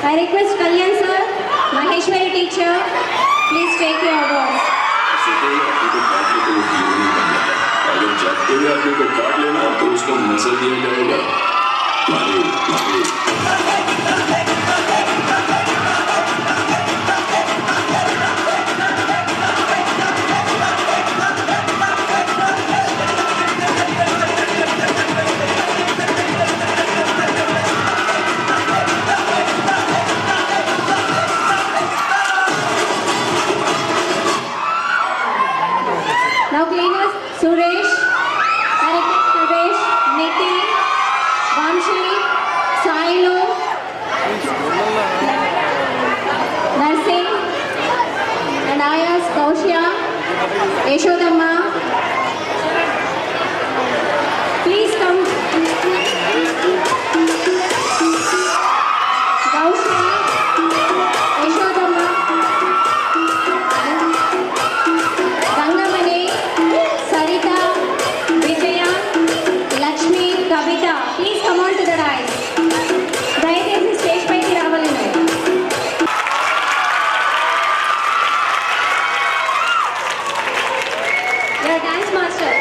I request Kalyan sir, Maheshwari teacher, please take your awards. अगर जाते हुए आदमी को काट लेना तो उसको मसल दिया जाएगा। मारे मारे Now cleaners, Suresh, Hariket, Pravesh, Niti, Vamshi, Sailu, Nursing, and Ayas, Kaushya, Yeshodamma. Please come. Kaushya, Yeshodamma, Gangamani, Sarita, Vijaya, Lakshmi, Kavita, please come on to the dais. దయచేసి స్టేజ్ పైకి రావాలండి. Your dance master,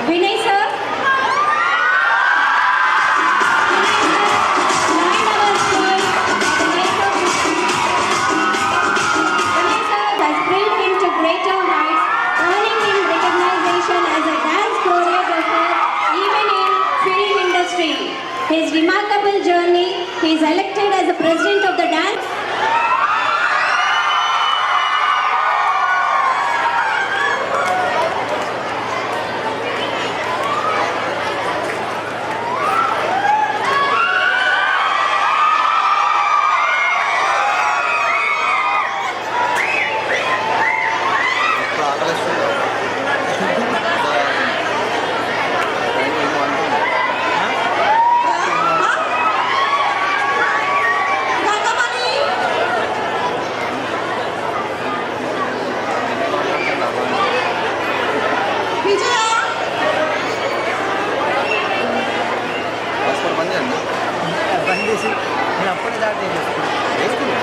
Vinay sir. Join our school. Vinay sir has built him to greater heights, earning him recognition as a dance choreographer even in film industry. His remarkable journey, he is elected as the president of the dance. బంద్ చేసి నేను అప్పుడే start చేసుకున్నా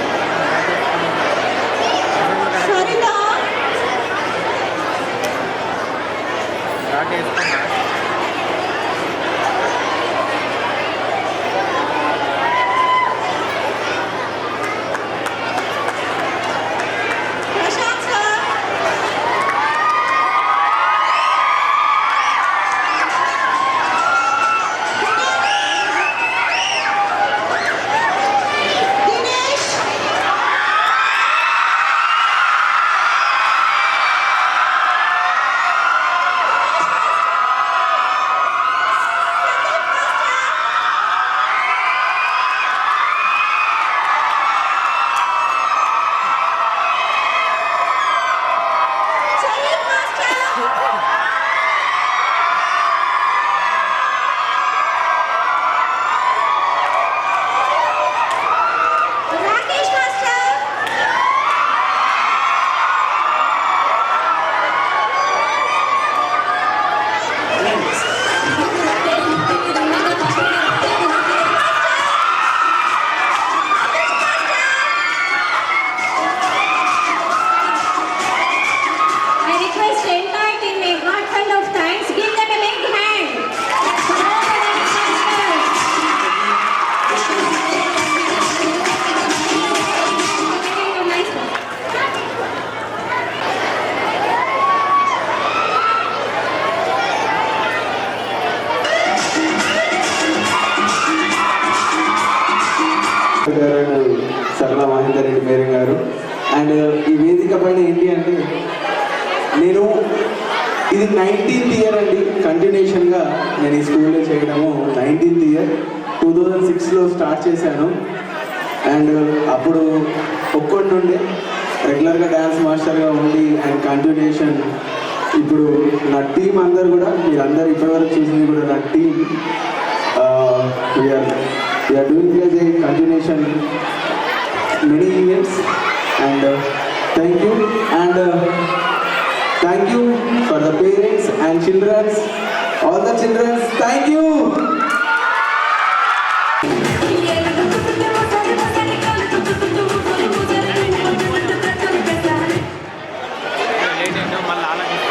గారు సరళ Mahender Reddy madam గారు and ఈ వేదిక పైన ఏంటి అంటే నేను ఇది 19th ఇయర్ అండి కంటిన్యూషన్గా నేను ఈ స్కూల్లో చేయడము 19th ఇయర్ 2006లో స్టార్ట్ చేశాను అండ్ అప్పుడు ఒక్కటి నుండి రెగ్యులర్గా డ్యాన్స్ మాస్టర్గా ఉండి అండ్ కంటిన్యూషన్ ఇప్పుడు నా టీం అందరు కూడా మీరందరూ ఇప్పటివరకు చూసింది కూడా నా team we are doing as a continuation many events and thank you and thank you for the parents and children, all the children, thank you.